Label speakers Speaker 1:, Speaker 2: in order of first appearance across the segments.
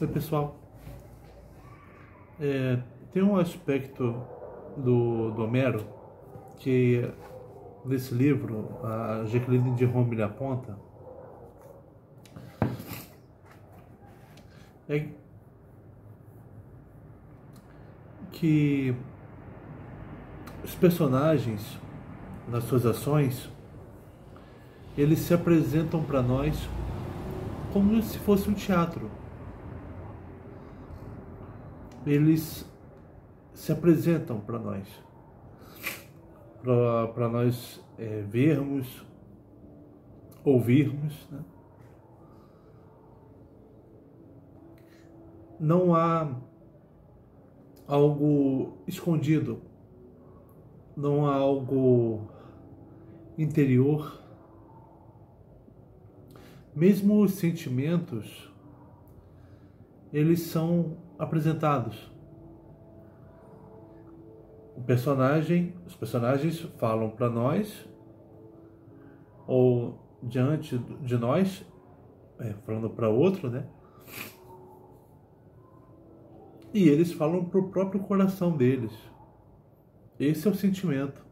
Speaker 1: Oi, pessoal. Tem um aspecto do Homero que nesse livro a Jacqueline de Rome lhe aponta, é que os personagens, nas suas ações, eles se apresentam para nós como se fosse um teatro. Eles se apresentam para nós, para nós vermos, ouvirmos, né? Não há algo escondido, não há algo interior. Mesmo os sentimentos, eles são apresentados. Os personagens falam para nós, ou diante de nós, falando para outro, né? E eles falam para o próprio coração deles. Esse é o sentimento.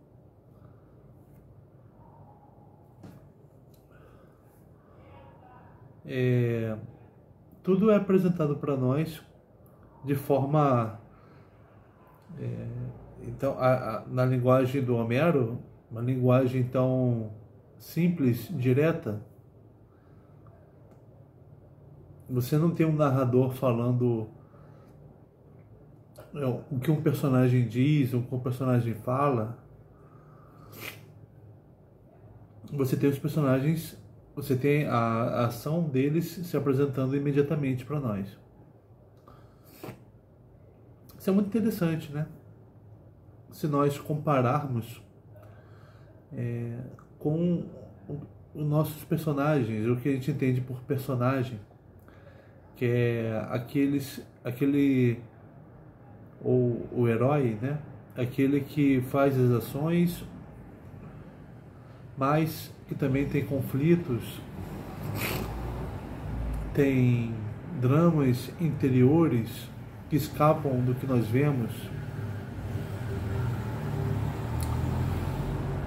Speaker 1: Tudo é apresentado para nós de forma, então, na linguagem do Homero, uma linguagem tão simples, direta. Você não tem um narrador falando o que um personagem diz, o que um personagem fala. Você tem os personagens, você tem a ação deles se apresentando imediatamente para nós. Isso é muito interessante, né? Se nós compararmos com os nossos personagens, o que a gente entende por personagem, que é aquele ou o herói, né? Aquele que faz as ações, mas que também tem conflitos, tem dramas interiores que escapam do que nós vemos.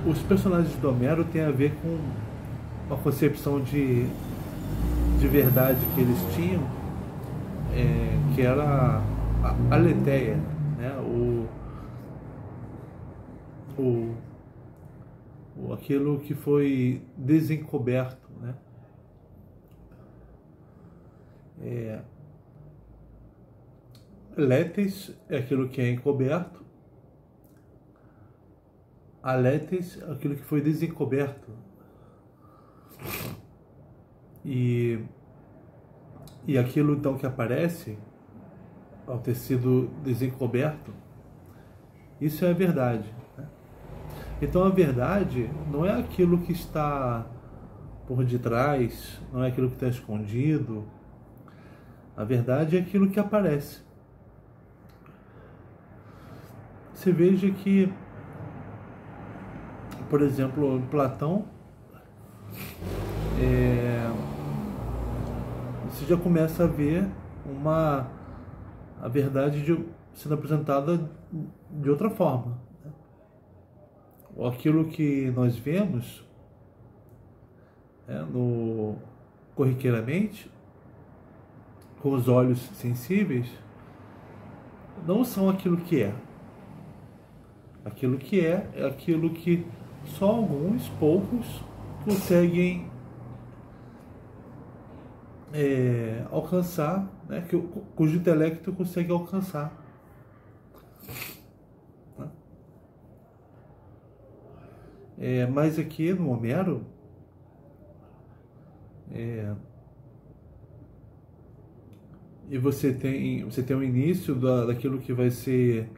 Speaker 1: Os personagens do Homero têm a ver com uma concepção de verdade que eles tinham, que era a aletheia, né? Aquilo que foi desencoberto, né? Letes é aquilo que é encoberto, aletes é aquilo que foi desencoberto. E aquilo então que aparece ao ter sido desencoberto, isso é a verdade, né? Então a verdade não é aquilo que está por detrás, não é aquilo que está escondido. A verdade é aquilo que aparece. Você veja que, por exemplo, em Platão, você já começa a ver a verdade sendo apresentada de outra forma, né? Aquilo que nós vemos corriqueiramente, com os olhos sensíveis, não são aquilo que é. Aquilo que é aquilo que só alguns poucos conseguem alcançar, né? Cujo intelecto consegue alcançar. Mas aqui no Homero, e você tem o início daquilo que vai ser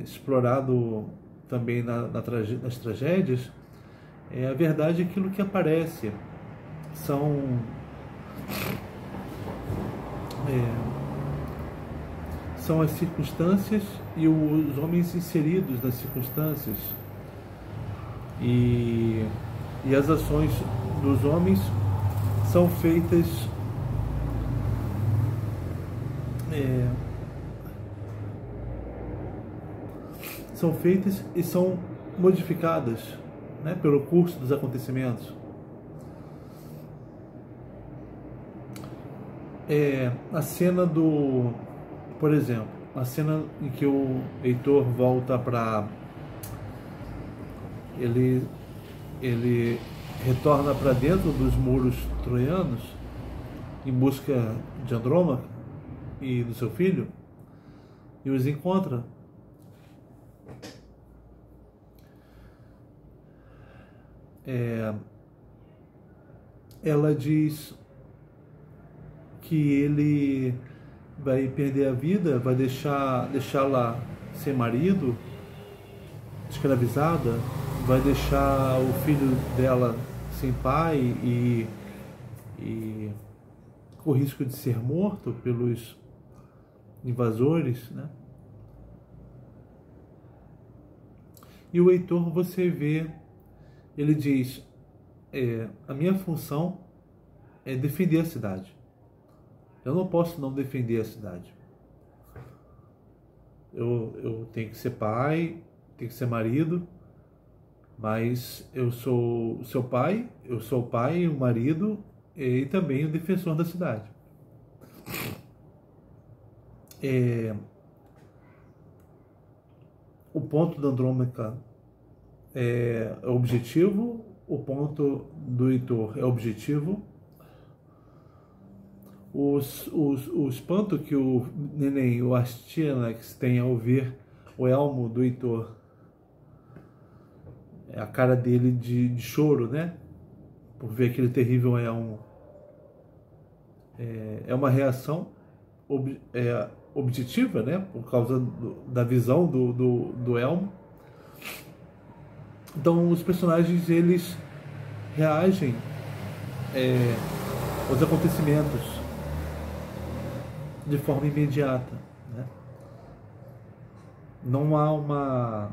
Speaker 1: explorado também nas tragédias. A verdade é aquilo que aparece. São as circunstâncias e os homens inseridos nas circunstâncias, e as ações dos homens são feitas é, são feitas e são modificadas, né, pelo curso dos acontecimentos. A cena do, por exemplo, a cena em que o Heitor volta para ele retorna para dentro dos muros troianos em busca de Andrômaca e do seu filho e os encontra. Ela diz que ele vai perder a vida, vai deixá-la sem marido, escravizada, vai deixar o filho dela sem pai e com o risco de ser morto pelos invasores, né? E o Heitor, você vê, ele diz, a minha função é defender a cidade. Eu não posso não defender a cidade. Eu tenho que ser pai, tenho que ser marido, mas eu sou o seu pai, eu sou o pai, o marido e também o defensor da cidade. O ponto da Andrômaca é objetivo, o ponto do Heitor é objetivo. O espanto que o neném, o Astyanax, tem ao ver o elmo do Heitor, a cara dele de choro, né? Por ver aquele terrível elmo. É uma reação objetiva, né? Por causa da visão do elmo. Então os personagens, eles reagem aos acontecimentos de forma imediata, né? Não há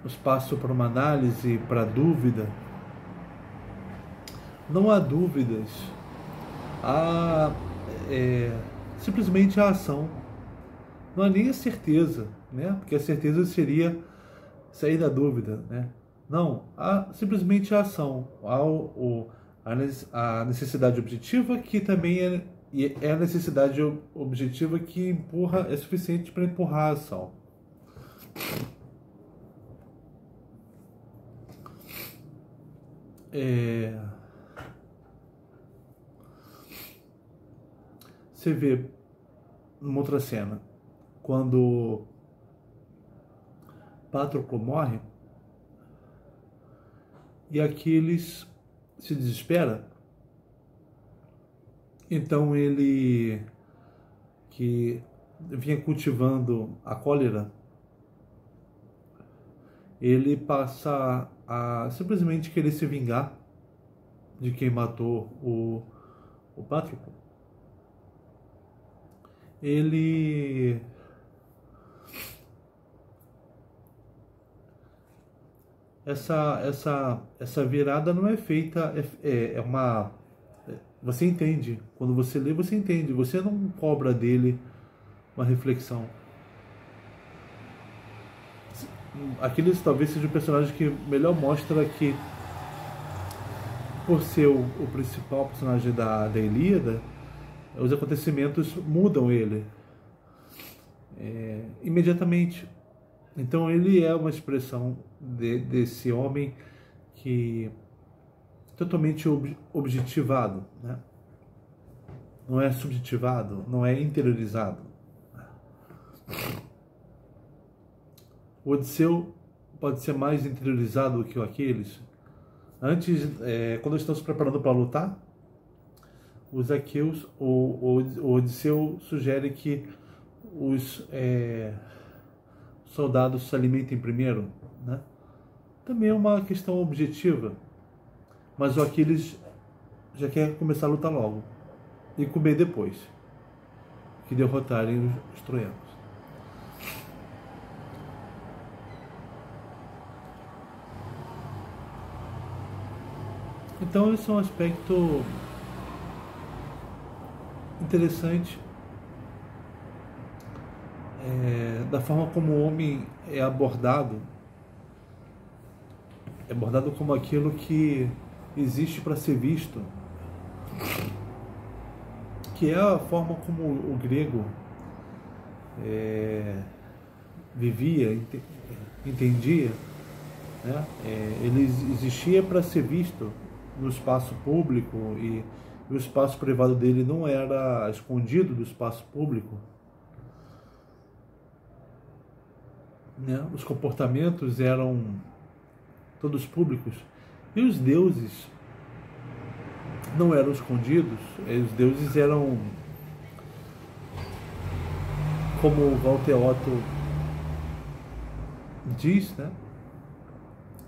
Speaker 1: espaço para uma análise, para dúvida. Não há dúvidas. Há simplesmente a ação. Não há nem a certeza, né? Porque a certeza seria sair da dúvida, né? Não, há simplesmente a ação. Há a necessidade objetiva, que também é a necessidade objetiva que é suficiente para empurrar a ação. Você vê numa outra cena, quando Patroclo morre e Aquiles se desespera. Então ele, que vinha cultivando a cólera, ele passa a simplesmente querer se vingar de quem matou o Patroclo. Essa virada não é feita, você entende, quando você lê, você entende, você não cobra dele uma reflexão. Aquiles talvez seja o personagem que melhor mostra que, por ser o principal personagem da Ilíada, os acontecimentos mudam ele imediatamente. Então ele é uma expressão desse homem que totalmente objetivado, né? Não é subjetivado, não é interiorizado. O Odisseu pode ser mais interiorizado do que o Aquiles. Antes, quando estão se preparando para lutar, os aqueus, o Odisseu sugere que os soldados se alimentem primeiro, né? Também é uma questão objetiva, mas o Aquiles já quer começar a lutar logo e comer depois que derrotarem os troianos. Então esse é um aspecto interessante da forma como o homem é abordado como aquilo que existe para ser visto, que é a forma como o grego vivia, entendia, né? Ele existia para ser visto no espaço público, e o espaço privado dele não era escondido do espaço público, né? Os comportamentos eram todos públicos, e os deuses não eram escondidos. Os deuses eram, como o Walter Otto diz, né?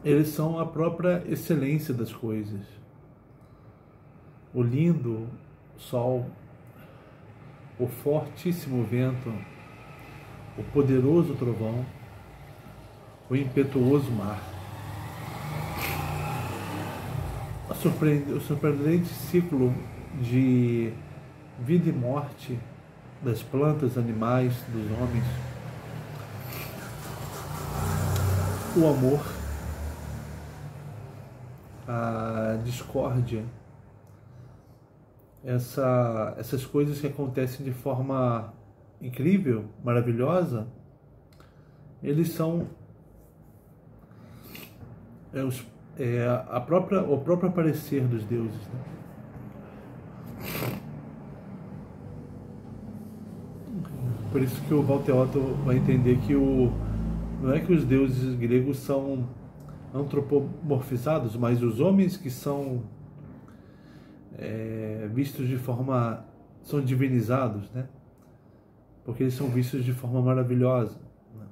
Speaker 1: Eles são a própria excelência das coisas. O lindo sol, o fortíssimo vento, o poderoso trovão, o impetuoso mar, o surpreendente ciclo de vida e morte das plantas, animais, dos homens, o amor, a discórdia, essas coisas que acontecem de forma incrível, maravilhosa, eles são o próprio aparecer dos deuses, né? Por isso que o Walter Otto vai entender que não é que os deuses gregos são antropomorfizados, mas os homens que são vistos de forma, são divinizados, né? Porque eles são vistos de forma maravilhosa, né?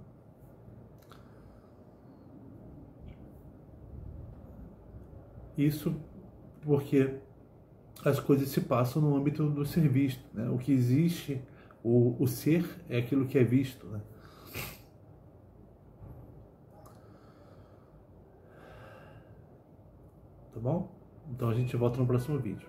Speaker 1: Isso porque as coisas se passam no âmbito do ser visto, né? O que existe, o ser é aquilo que é visto, né? Tá bom? Então a gente volta no próximo vídeo.